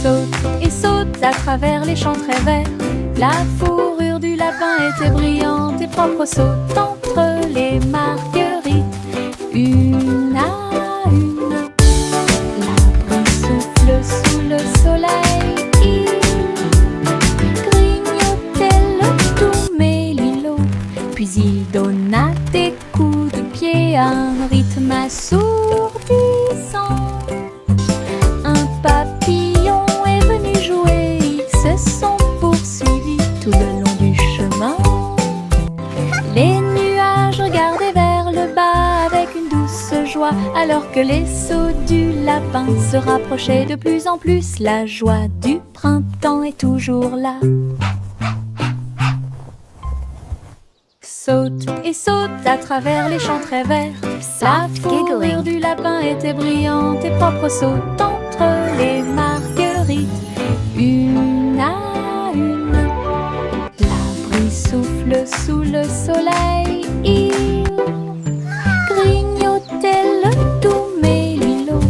Saute et saute à travers les champs très verts. La fourrure du lapin était brillante et propre. Saute entre les marguerites, une à une. L'arbre souffle sous le soleil. Il grignotait le doux mélilot. Puis il donna des coups de pied à un rythme assourdissant. Un papillon est venu jouer. Ils se sont poursuivis tout le long du chemin. Les nuages regardaient vers le bas avec une douce joie, alors que les sauts du lapin se rapprochaient de plus en plus. La joie du printemps est toujours là. Saute et saute à travers les champs très verts. La fourrure du lapin était brillante et propre. Saute entre les marguerites, une à une. L'arbre y souffle sous le soleil. Il grignotait le doux mélilot.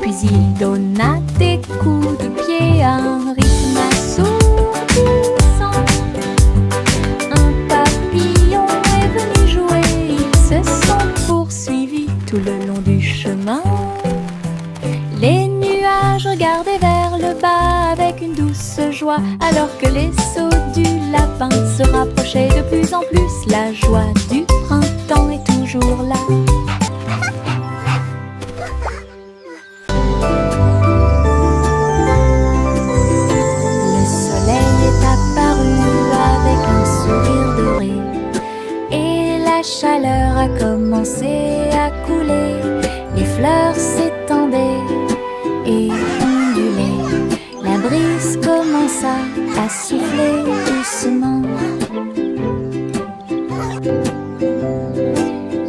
Puis il donna des coups de pied à un rythme assourdissant. Un papillon est venu jouer. Ils se sont poursuivis tout le long du chemin. Les nuages regardaient vers le bas avec une douce joie, alors que les sauts du lapin se rapprochaient de plus en plus. La joie du printemps est toujours là. Le soleil est apparu avec un sourire doré, et la chaleur a commencé à couler. Les fleurs s'étendaient et ondulaient. La brise commença à souffler doucement.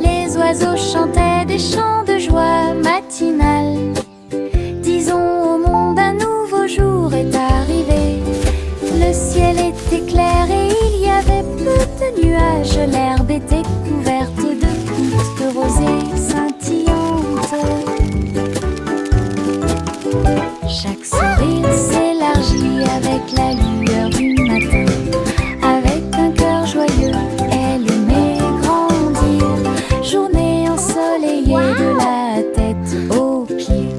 Les oiseaux chantaient des chants de joie matinale. Disons au monde un nouveau jour est arrivé. Le ciel était clair et il y avait peu de nuages. L'herbe était couverte de gouttes de rosée scintillantes. Chaque sourire s'élargit avec la lueur du matin. Avec un cœur joyeux, elle aimait grandir. Journée ensoleillée de la tête aux pieds.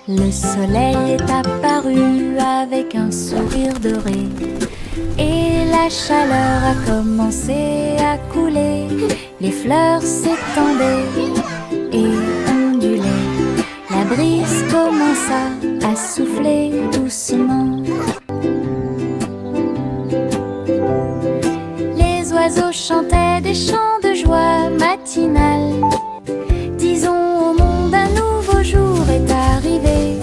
Le soleil est apparu avec un sourire doré, et la chaleur a commencé à couler. Les fleurs s'étendaient et ondulaient. La brise commença à souffler doucement. Les oiseaux chantaient des chants de joie matinale. Disons au monde un nouveau jour est arrivé.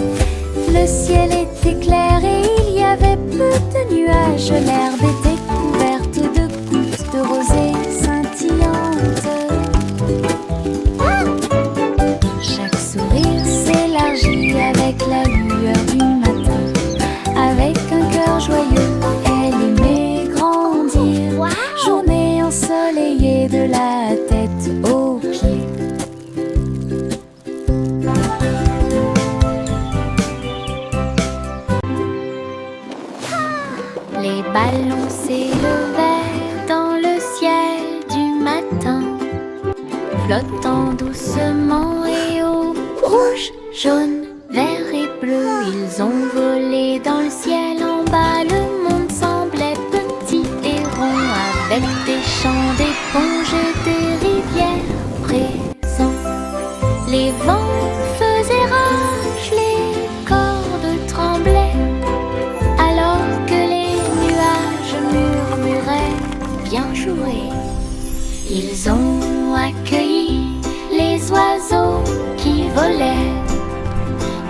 Le ciel était clair et il y avait peu de nuages. L'herbe était couverte de gouttes de rosée scintillantes. Chaque sourire s'élargit avec la lueur du matin. Avec un cœur joyeux, elle aimait grandir. Journée ensoleillée de la tête aux pieds. Les ballons s'élevaient dans le ciel du matin, flottant doucement et haut. Rouge, jaune, vert et bleu, ils ont volé dans le ciel. En bas, le monde semblait petit et rond, avec des champs d'éponges et des rivières présents. Les vents faisaient rage, les cordes tremblaient, alors que les nuages murmuraient bien joué. Ils ont accueilli les oiseaux qui volaient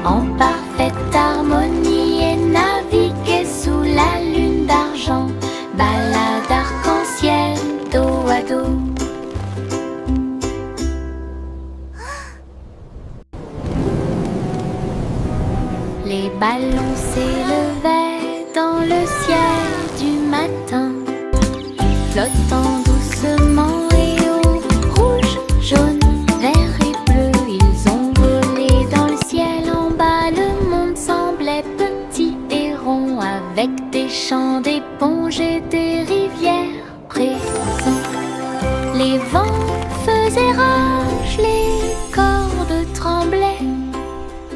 en parfaite harmonie et naviguaient sous la lune d'argent. Balade arc-en-ciel dos à dos. Les ballons s'élevaient dans le ciel du matin, flottant doucement avec des champs d'éponges et des rivières présentes. Les vents faisaient rage, les cordes tremblaient,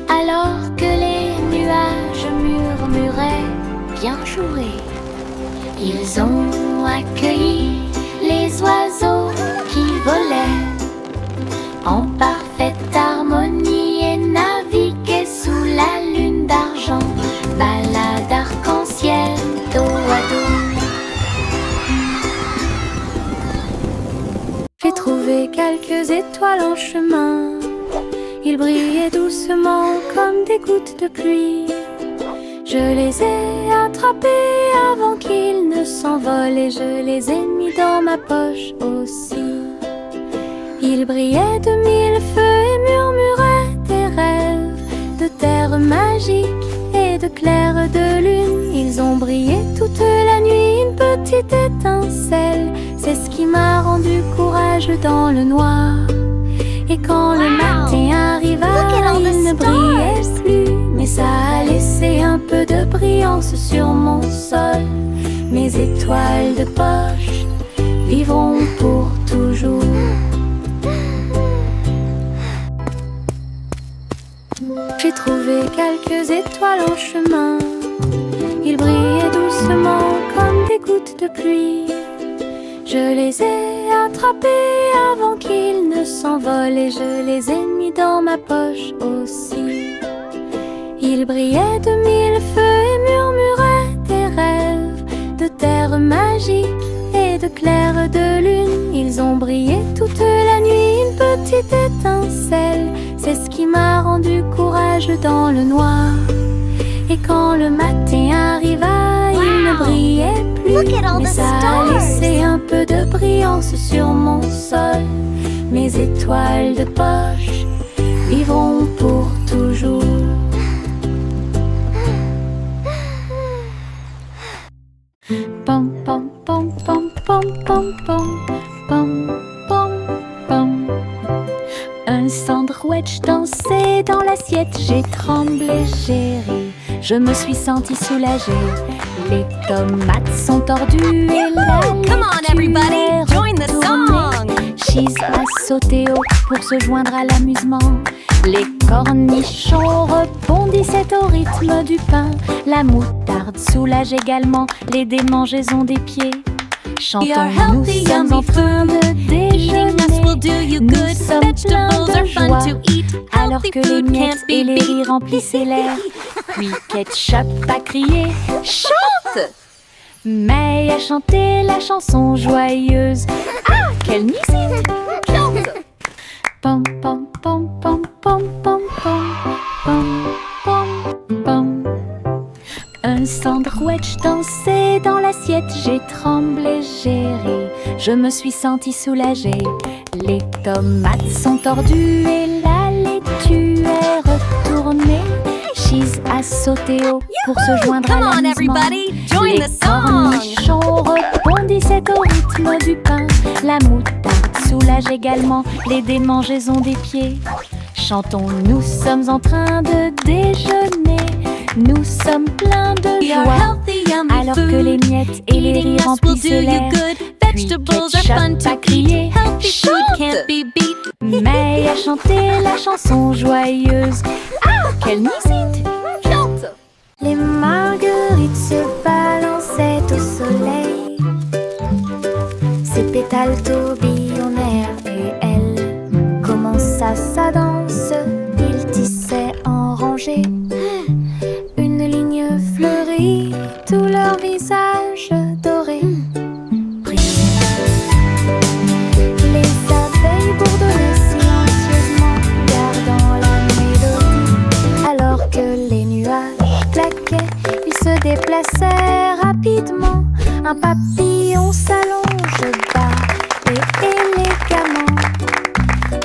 alors que les nuages murmuraient bien joué. Ils ont accueilli les oiseaux qui volaient en parfaite harmonie et naviguaient sous la lune d'argent. Balade arc-en-ciel, dos à dos. J'ai trouvé quelques étoiles en chemin. Ils brillaient doucement comme des gouttes de pluie. Je les ai attrapés avant qu'ils ne s'envolent et je les ai mis dans ma poche aussi. Ils brillaient de mille feux et murmuraient des rêves de terre magique et de clair de lune. Ils ont brillé toute la nuit, une petite étincelle. C'est ce qui m'a rendu courageux dans le noir. Et quand le matin arriva, ils ne brillaient plus, mais ça a laissé un peu de brillance sur mon sol. Mes étoiles de poche vivront pour toujours. J'ai trouvé quelques étoiles en chemin. Ils brillaient doucement comme des gouttes de pluie. Je les ai attrapés avant qu'ils ne s'envolent et je les ai mis dans ma poche aussi. Ils brillaient de mille feux et murmuraient des rêves de terre magique et de clair de lune. Ils ont brillé toute la nuit, une petite étincelle. C'est ce qui m'a rendu courageux dans le noir. Et quand le matin arriva, ils ne brillaient plus, mais ça a laissé un peu de brillance sur mon sol. Mes étoiles de poche vivront pour toujours. Pom pom pom pom pom pom pom pom pom pom. Un sandwich dansait dans l'assiette, j'ai tremblé, j'ai ri. Je me suis sentie soulagée. Les tomates sont tordues et la laitue est retournée. Cheese a sauté haut pour se joindre à l'amusement. Les cornichons rebondissaient au rythme du pain. La moutarde soulage également les démangeaisons des pieds. Chantons, nous sommes en train de déjeuner. Nous sommes pleins de joie, alors que les miettes et les riz remplissaient l'air. Puis Ketchup a crié « Chante !» May a chanté la chanson joyeuse. Ah, quelle musique! Chante! Pom pom pom pom pom pom pom pom pom pom. Un sandwich dansait dans l'assiette, j'ai tremblé, j'ai ri. Je me suis sentie soulagée. Les tomates sont tordues et la laitue est retournée. Cheese a sauté haut pour se joindre à l'amusement. Les cornichons rebondissaient au rythme du pain. La moutarde soulage également les démangeaisons des pieds. Chantons, nous sommes en train de déjeuner. Nous sommes pleins de joie, alors que les miettes et les riz remplissaient l'air. Puis Ketchup a crié « Chante !» May a chanté la chanson joyeuse. Ah, quelle musique! Chante! Les marguerites se balançaient au soleil. Ses pétales tourbillonnèrent et elle commença sa danse. Ils tissaient en rangée une ligne fleurie, tout leur visage doré brille. Les abeilles bourdonnaient silencieusement, gardant la mélodie. Alors que les nuages claquaient, ils se déplaçaient rapidement. Un papillon s'allonge bas et élégamment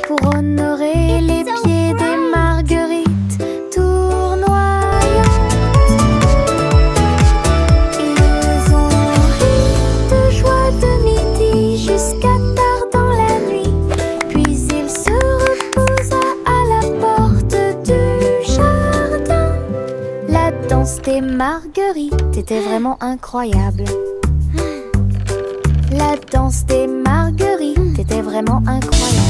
pour honorer les pieds des marguerites tournoyantes. Ils ont ri de joie de midi jusqu'à tard dans la nuit. Puis il se reposa à la porte du jardin. La danse danse des marguerites était vraiment incroyable. La danse des marguerites était vraiment incroyable.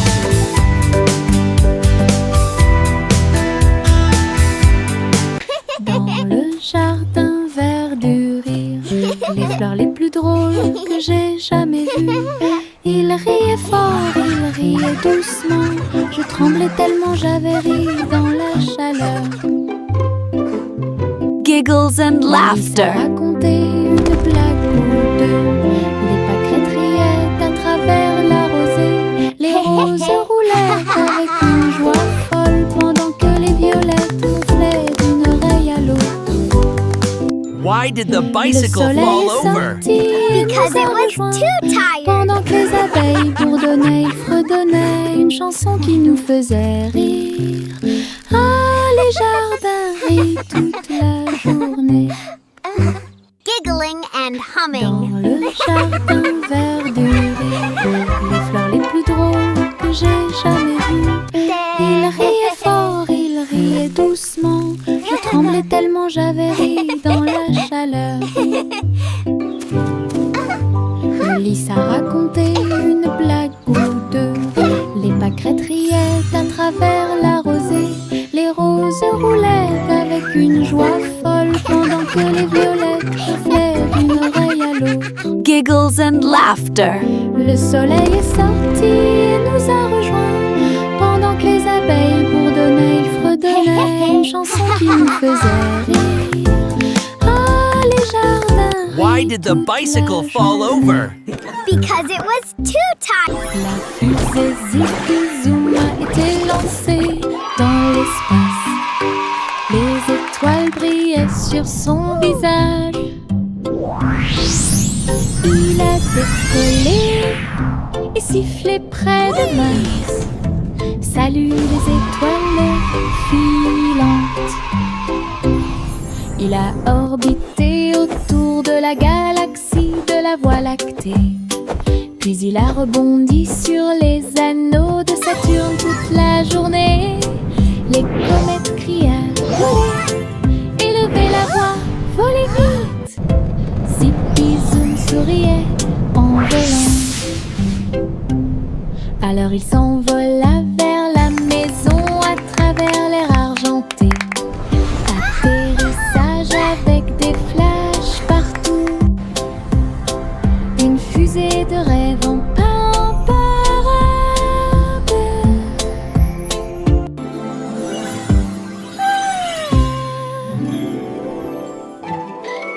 Dans le jardin vert du rire, les fleurs les plus drôles que j'ai jamais vues. Il riait fort, il riait doucement. Je tremblais tellement j'avais ri dans la chaleur. Giggles and laughter. Raconter une blague ou deux. Les pâquerettes riaient à travers la rosée. Les roses roulaient avec une joie folle pendant que les violettes ronflaient d'une oreille à l'autre. Why did the bicycle Le soleil fall est over? sorti et Because nous a it was rejoints. too tired. Pendant que les abeilles bourdonnaient, ils fredonnaient une chanson qui nous faisait rire. Ah, les jardins rient toute la journée. Giggling and Dans humming. le jardin vert du rire, les fleurs les plus drôles que j'ai jamais vues. Il riait fort, il riait doucement. Je tremblais tellement j'avais ri dans la chaleur. Lys a raconté une blague ou deux. Les pâquerettes riaient à travers la rosée. Les roses roulaient avec une joie folle pendant que les violettes ronflaient d'une oreille à l'autre. Giggles and laughter. Le soleil est sorti et nous a rejoints. Pendant que les abeilles bourdonnaient, ils fredonnaient une chanson qui nous faisait rire. Ah, les jardins. Why did the bicycle fall over? Because it was too tired. La fusée Zippy Zoom a été lancée dans l'espace. Les étoiles brillaient sur son visage. Il a décollé et sifflé près de Mars. Salut les étoiles filantes. Il a orbité autour de la galaxie de la Voie lactée. Puis il a rebondi sur les anneaux de Saturne toute la journée. Les comètes criaient « Volez !» Élevez la voix, volez vite. Zippy Zoom souriait en volant. Alors il s'envola vers la maison à travers l'air argenté. Atterrissage avec des flashs partout. Une fusée de rêve en parade.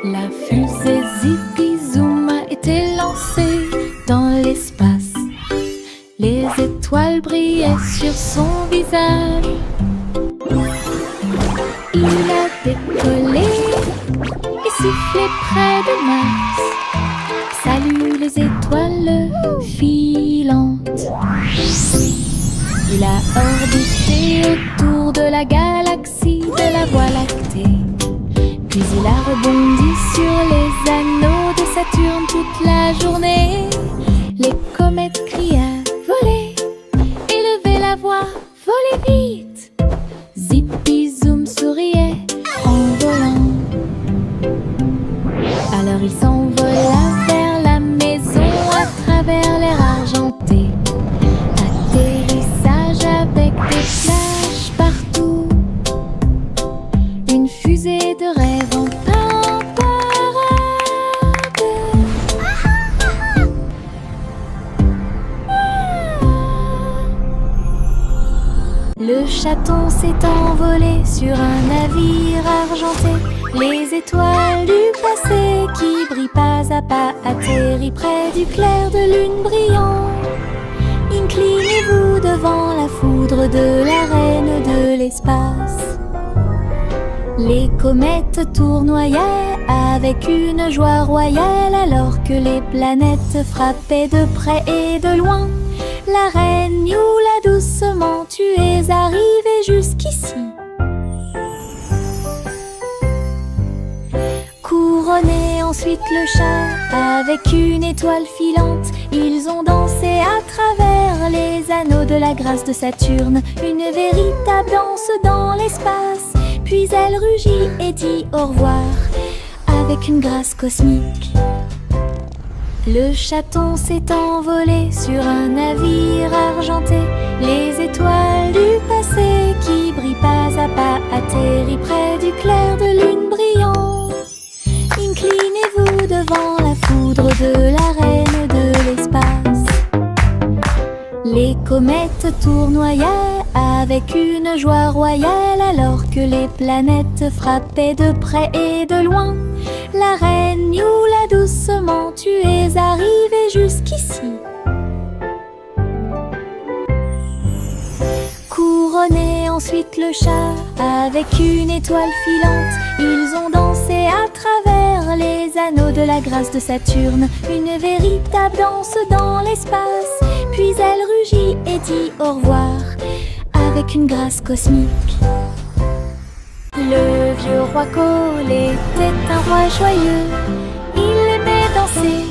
La fusée Zippy Zoom a été lancée dans l'espace. Les étoiles brillaient sur son visage. Il a décollé et sifflé près de Mars. Salut les étoiles filantes. Il a orbité autour de la galaxie de la Voie lactée. Puis il a rebondi sur les anneaux de Saturne toute la journée. Les comètes criaient « Volez !» Élevez la voix, volez vite. Zippy Zoom souriait en volant. Alors il s'envola vers la maison à travers l'air argenté. Atterrissage avec des flashs partout. Une fusée de rêve en parade. Le chaton s'est envolé sur un navire argenté. Les étoiles du passé qui brillent pas à pas atterrit près du clair de lune brillant. Inclinez-vous devant la foudre de la reine de l'espace. Les comètes tournoyaient avec une joie royale alors que les planètes frappaient de près et de loin. La reine Youla doucement, tu es arrivée jusqu'ici. Couronné ensuite le chat avec une étoile filante. Ils ont dansé à travers les anneaux de la grâce de Saturne. Une véritable danse dans l'espace. Puis elle rugit et dit au revoir avec une grâce cosmique. Le chaton s'est envolé sur un navire argenté. Les étoiles du passé qui brillent pas à pas atterrissent près du clair de lune brillant. Inclinez-vous devant la foudre de la reine de l'espace. Les comètes tournoyaient avec une joie royale alors que les planètes frappaient de près et de loin. La reine Youla, doucement, tu es arrivée jusqu'ici. Couronné ensuite le chat avec une étoile filante. Ils ont dansé à travers les anneaux de la grâce de Saturne. Une véritable danse dans l'espace. Puis elle rugit et dit au revoir avec une grâce cosmique. Le vieux roi Cole était un roi joyeux. Il aimait danser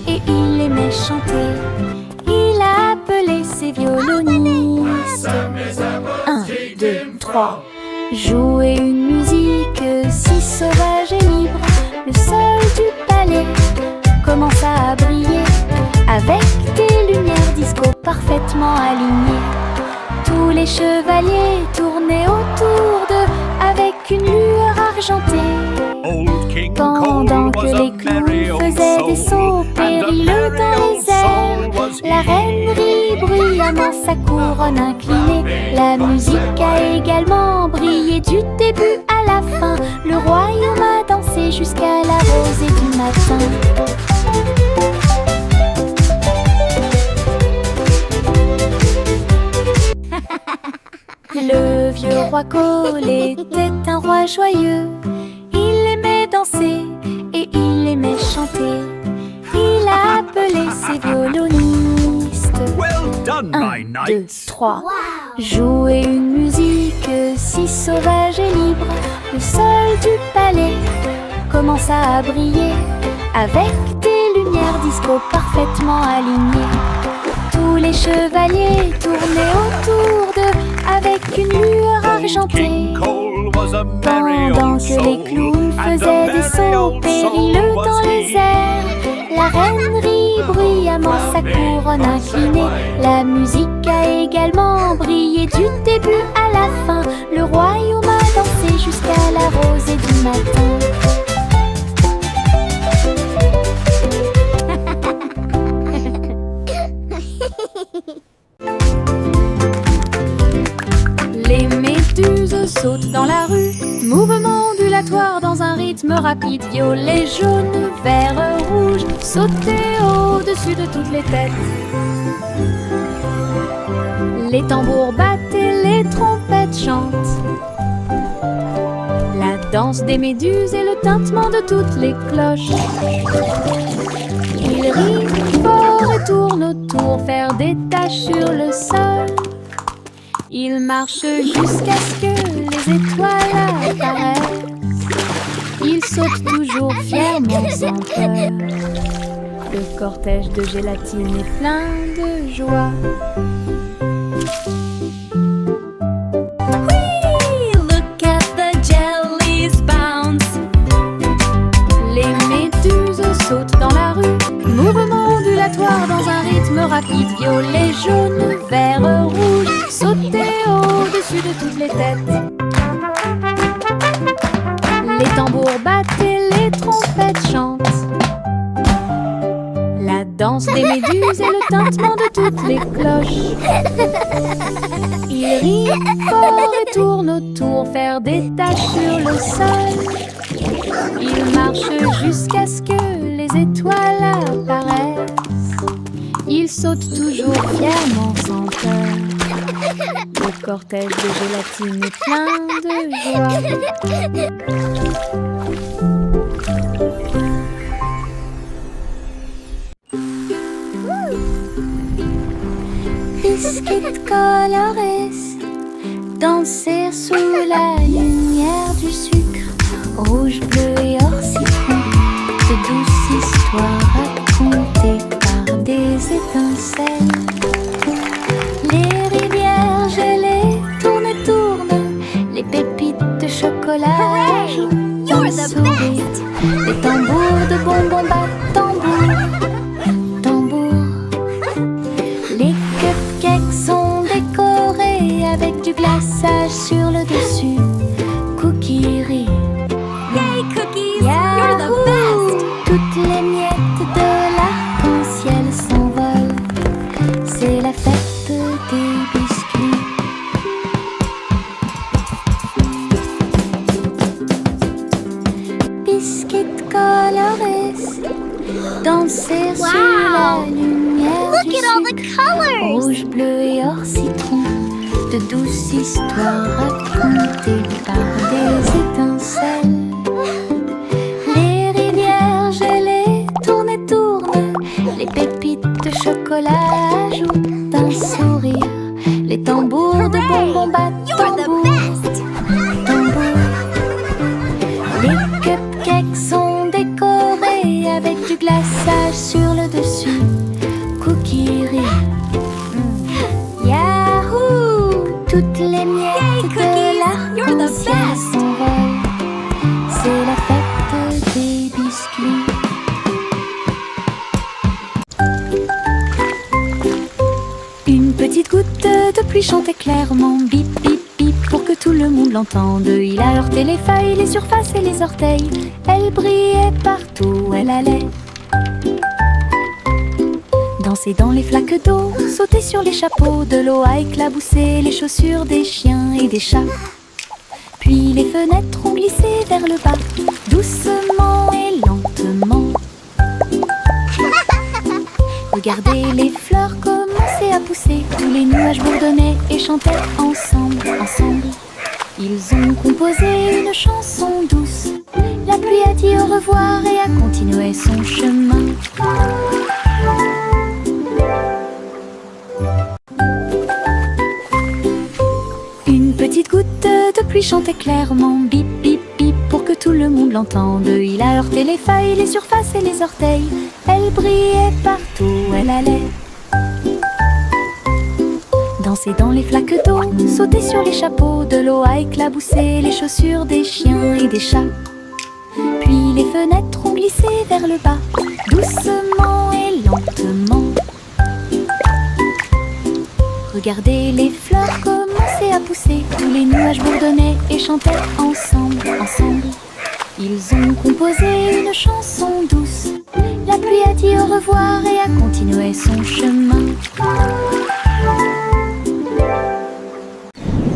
et il aimait chanter. Il a appelé ses violonistes. 1, 2, 3. Jouer une musique si sauvage et libre. Le sol du palais commença à briller avec des lumières disco parfaitement alignées. Tous les chevaliers tournaient autour d'eux avec une lueur argentée. Pendant que les clowns faisaient des sauts périlleux dans les airs, la reine rit bruyamment sa couronne inclinée. La musique a également brillé du début à la fin. Le royaume a dansé jusqu'à la rosée du matin. Le vieux roi Cole était un roi joyeux. Il aimait danser et il aimait chanter. Il a appelé ses violonistes. Well done, 1, 2, 3. Jouer une musique si sauvage et libre. Le sol du palais commença à briller avec des lumières disco parfaitement alignées. Tous les chevaliers tournaient autour d'eux avec une lueur argentée. Pendant que les clowns faisaient des sauts périlleux dans les airs, la reine rit bruyamment sa couronne inclinée. La musique a également brillé du début à la fin. Le royaume a dansé jusqu'à la rosée du matin. Les méduses sautent dans la rue, mouvement ondulatoire dans un rythme rapide. Violet, jaune, vert, rouge, sauter au-dessus de toutes les têtes. Les tambours battent et les trompettes chantent. La danse des méduses et le tintement de toutes les cloches. Ils rient fort et tournent autour, faire des taches sur le sol. Ils marchent jusqu'à ce que les étoiles apparaissent. Ils sautent toujours fièrement sans peur. Le cortège de gélatine est plein de joie. Oui, look at the jellies bounce. Les méduses sautent dans la rue, mouvement ondulatoire dans un rythme rapide. Violet, jaune, vert, rouge, sauter au-dessus de toutes les têtes. Les tambours battent et les trompettes chantent. La danse des méduses et le tintement de toutes les cloches. Ils rient fort et tournent autour, faire des taches sur le sol. Ils marchent jusqu'à ce que les étoiles apparaissent. Ils sautent toujours fièrement sans peur. Le cortège de gélatine est plein de joie. Biscuits colorés danser sous la lumière du sucre. Rouge, bleu et or citron, de douces histoires racontées par des étincelles. Les rivières gelées tournent et tournent, les pépites de chocolat Les tambours de bonbons battent tambour, tambour. Les cupcakes sont décorés avec du glaçage sur le dessus. Cookie. Yay, cookies! Yahoo! You're the best! Toutes les miettes de l'arc-en-ciel s'envolent. C'est la fête des biscuits. Biscuits colorés, danser sur la lumière Look du at all the sucre. colors! Rouge, bleu et or citron, de douces histoires racontées par des étincelles. Les rivières gelées tournent et tournent, les pépites de chocolat ajoutent un sourire. Les tambours de bonbons battent You're the tambour, best! tambour. Les cupcakes sont décorés avec du glaçage sur le dessus. Cookie Yahoo! Toutes les miettes de You're the l'arc-en-ciel best! s'envolent. C'est la fête des biscuits. Une petite goutte de pluie chantait clairement, bip bip bip, pour que tout le monde l'entende. Il a heurté les feuilles, les surfaces et les orteils. Elle brillait partout où elle allait. Danser dans les flaques d'eau, sauter sur les chapeaux, de l'eau a éclaboussé les chaussures des chiens et des chats. Puis les fenêtres ont glissé vers le bas, doucement et lentement. Regardez les fleurs commencer à pousser, tous les nuages bourdonnaient et chantaient ensemble, ensemble. Ils ont composé une chanson douce. La pluie a dit au revoir et a continué son chemin. Une petite goutte de pluie chantait clairement, bip bip bip, pour que tout le monde l'entende. Il a heurté les feuilles, les surfaces et les orteils. Elle brillait partout où elle allait. Danser dans les flaques d'eau, sauter sur les chapeaux, de l'eau a éclaboussé les chaussures des chiens et des chats. Puis les fenêtres ont glissé vers le bas, doucement et lentement. Regardez les fleurs commencer à pousser, tous les nuages bourdonnaient et chantaient ensemble, ensemble. Ils ont composé une chanson douce. La pluie a dit au revoir et a continué son chemin.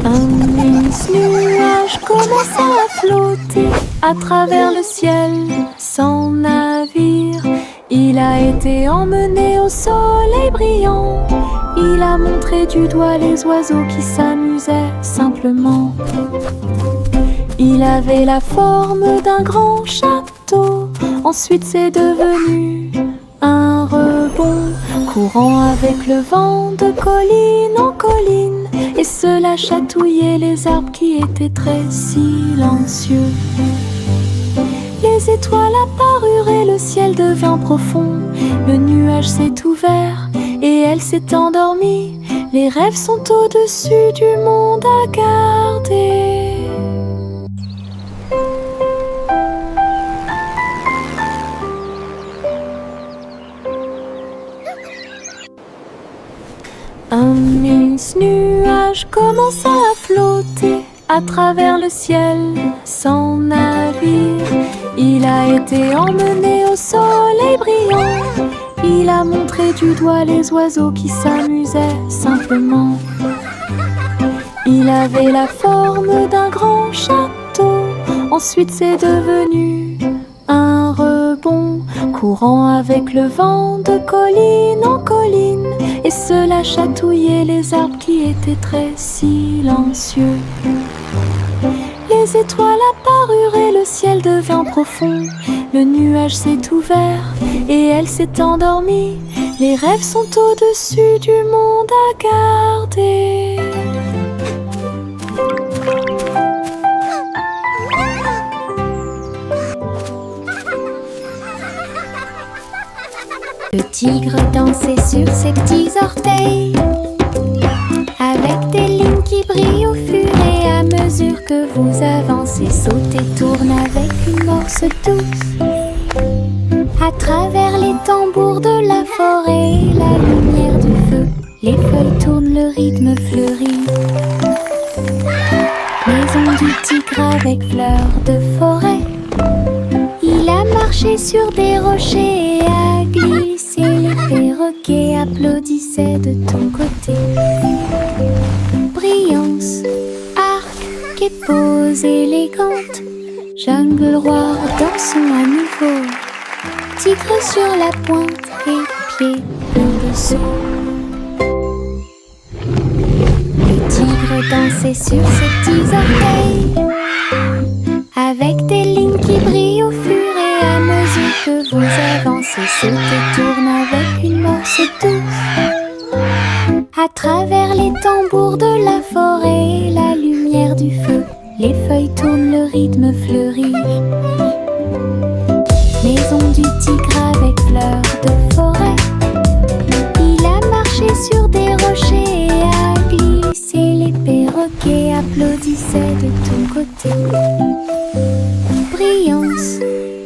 Un mince nuage commença à flotter à travers le ciel sans navire. Il a été emmené au soleil brillant. Il a montré du doigt les oiseaux qui s'amusaient simplement. Il avait la forme d'un grand château. Ensuite c'est devenu un rebond, courant avec le vent de colline en colline. Et cela chatouillait les arbres qui étaient très silencieux. Les étoiles apparurent et le ciel devint profond. Le nuage s'est ouvert et elle s'est endormie. Les rêves sont au-dessus du monde à garder. Un mince nuage commença à flotter à travers le ciel sans navire. Il a été emmené au soleil brillant. Il a montré du doigt les oiseaux qui s'amusaient simplement. Il avait la forme d'un grand château. Ensuite c'est devenu un rebond, courant avec le vent de colline en colline. Et cela chatouillait les arbres qui étaient très silencieux. Les étoiles apparurent et le ciel devint profond. Le nuage s'est ouvert et elle s'est endormie. Les rêves sont au-dessus du monde à garder. Le tigre dansait sur ses petits orteils, avec des lignes qui brillent au fur et à mesure mesure que vous avancez, sautez, tourne avec une morse douce. À travers les tambours de la forêt et la lumière du feu, les feuilles tournent, le rythme fleurit. Maison du tigre avec fleurs de forêt. Il a marché sur des rochers et a glissé. Les perroquets applaudissaient de ton côté. Brillance, arc et pose élégante. Jungle roi, dansons à nouveau. Tigre sur la pointe et pieds pleins de saut. Le tigre dansait sur ses petits orteils, avec des lignes qui brillent au fur et à mesure que vous avancez. Sautez, tourne avec une morse douce. À travers les tambours de la forêt et la lumière du feu, les feuilles tournent, le rythme fleurit. Maison du tigre avec fleurs de forêt. Il a marché sur des rochers et a glissé. Les perroquets applaudissaient de ton côté. Brillance,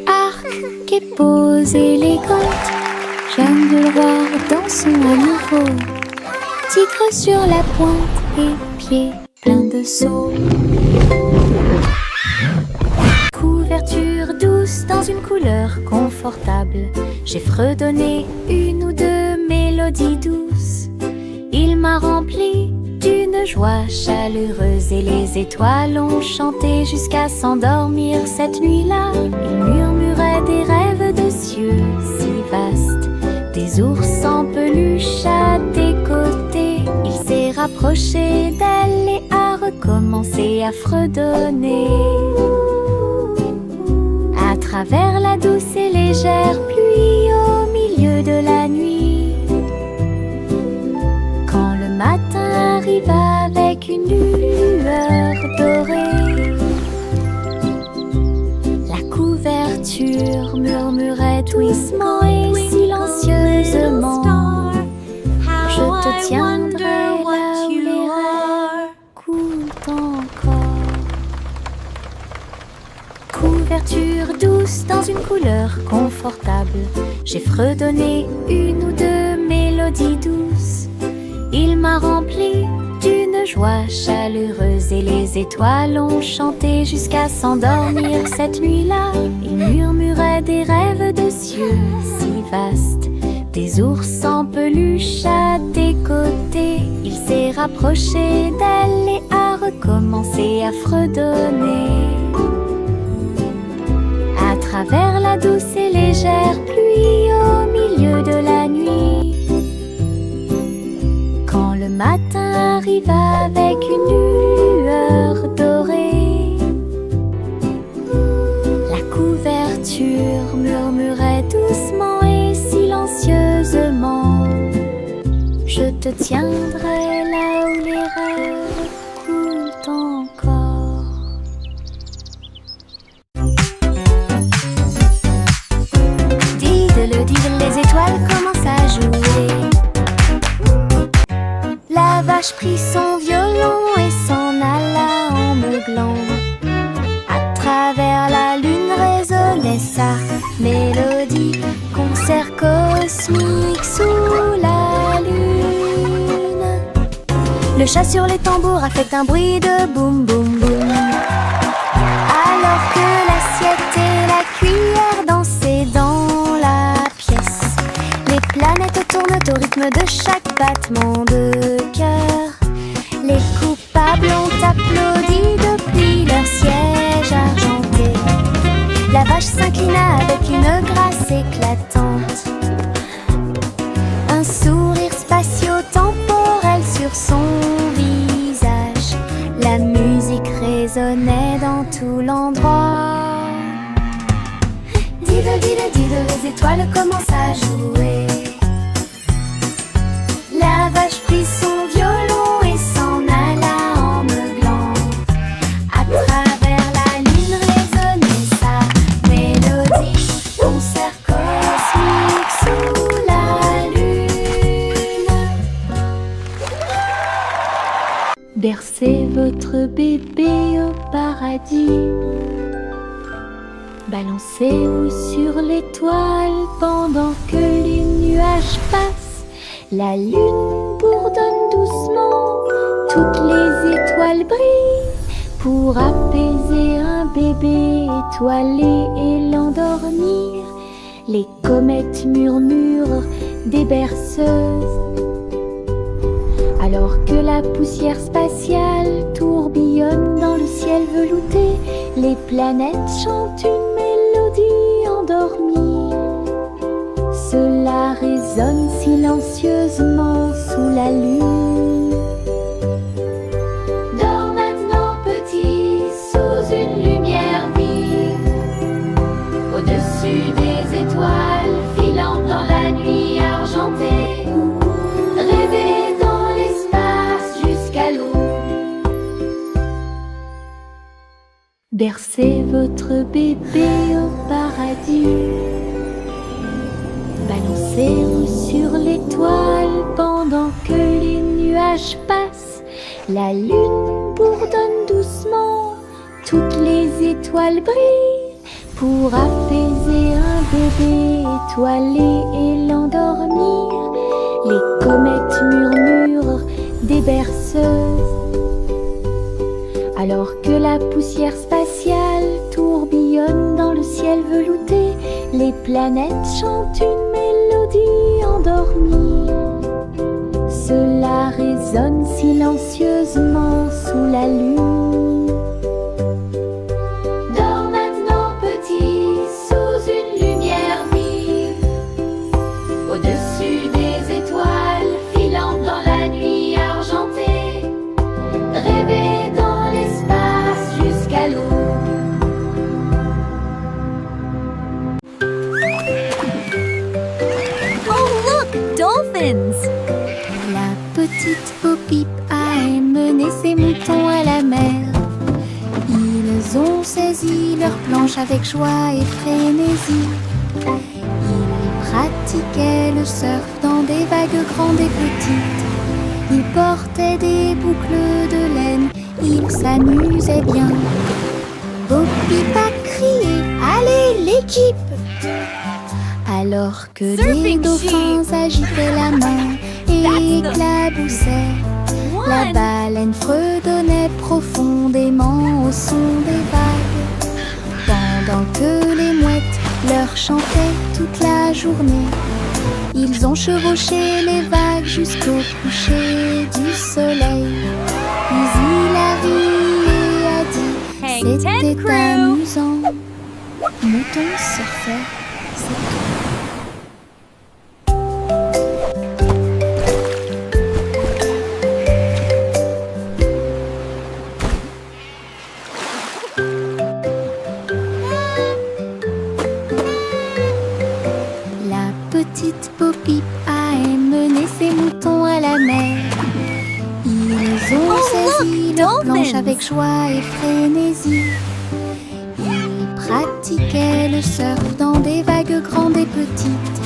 arc et pose élégante. Jungle roi, dansons à nouveau. Tigre sur la pointe et pieds pleins de sauts. Couverture douce dans une couleur confortable. J'ai fredonné une ou deux mélodies douces. Il m'a rempli d'une joie chaleureuse et les étoiles ont chanté jusqu'à s'endormir cette nuit-là. Il murmurait des rêves de cieux si vastes, des ours en peluche à tes côtés. Il s'est rapproché d'elle et a recommencé à fredonner. À travers la douce et légère pluie au milieu de la nuit, quand le matin arrive avec une lueur dorée, la couverture murmurait doucement et silencieusement: je te tiendrai là où les rêves coulent encore. Couverture douce dans une couleur confortable. J'ai fredonné une ou deux mélodies douces. Il m'a rempli d'une joie chaleureuse et les étoiles ont chanté jusqu'à s'endormir cette nuit-là. Il murmurait des rêves de cieux si vastes, des ours en peluche à tes côtés. Il s'est rapproché d'elle et a recommencé à fredonner. À travers la douce et légère pluie au milieu de la nuit, quand le matin arrive avec une lueur dorée, la couverture murmurait doucement et silencieusement: je te tiendrai là où les rêves coulent encore. Les étoiles commencent à jouer. La vache prit son violon et s'en alla en meuglant. À travers la lune résonnait sa mélodie. Concert cosmique sous la lune. Le chat sur les tambours a fait un bruit de boum boum boum, alors que l'assiette et la cuillère dansaient dans la pièce. Les planètes tournent au rythme de chaque battement de cœur. Les coupables ont applaudi depuis leur siège argenté. La vache s'inclina avec une grâce éclatante, un sourire spatio-temporel sur son visage. La musique résonnait dans tout l'endroit. Diddle, diddle, diddle, les étoiles commencent à jouer. La vache prit son violon et s'en alla en meuglant. À travers la lune résonnait sa mélodie. Concert cosmique sous la lune. Bercez votre bébé au paradis. Balancez-vous sur l'étoile pendant que les nuages passent. La lune bourdonne doucement, toutes les étoiles brillent pour apaiser un bébé étoilé et l'endormir. Les comètes murmurent des berceuses, alors que la poussière spatiale tourbillonne dans le ciel velouté. Les planètes chantent une mélodie endormie. Cela résonne silencieusement sous la lune. Dors maintenant petit, sous une lumière vive, au-dessus des étoiles filantes dans la nuit argentée. Rêvez dans l'espace jusqu'à l'aube. Bercez votre bébé au paradis. Balancez-vous sur l'étoile pendant que les nuages passent. La lune bourdonne doucement, toutes les étoiles brillent pour apaiser un bébé étoilé et l'endormir. Les comètes murmurent des berceuses, alors que la poussière spatiale tourbillonne dans le ciel velouté. Les planètes chantent une mélodie endormie. Cela résonne silencieusement sous la lune. Dors maintenant petit, sous une lumière vive, au-dessus des étoiles filantes dans la nuit argentée. Rêvez dans l'espace jusqu'à l'aube. Dolphins! La petite Bo-Peep a mené ses moutons à la mer. Ils ont saisi leur planche avec joie et frénésie. Ils pratiquaient le surf dans des vagues grandes et petites. Ils portaient des boucles de laine, ils s'amusaient bien. Bo-Peep a crié « Allez l'équipe !» alors que les Surfing dauphins agitaient la main et éclaboussaient. La baleine fredonnait profondément au son des vagues, pendant que les mouettes leur chantaient toute la journée. Ils ont chevauché les vagues jusqu'au coucher du soleil. Puis il a ri et a dit Hang ten, c'était crew. amusant. Mouton surfait, c'est tout. Petite Bo-Peep a mené ses moutons à la mer. Ils ont saisi leur planche avec joie et frénésie. Ils pratiquaient le surf dans des vagues grandes et petites.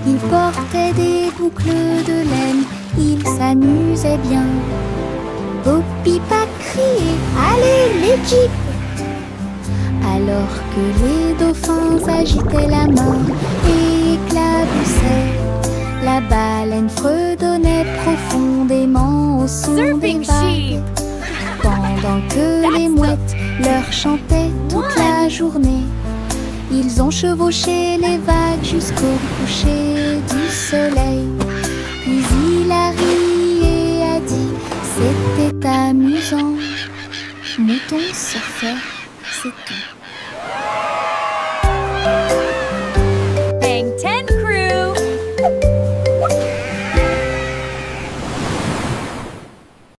Ils portaient des boucles de laine, ils s'amusaient bien. Bo-Peep a crié « Allez l'équipe !» alors que les dauphins agitaient la main et éclaboussaient. La baleine fredonnait profondément au son des Surfing vagues, sheep! pendant que les mouettes leur chantaient toute la journée. Ils ont chevauché les vagues jusqu'au coucher du soleil.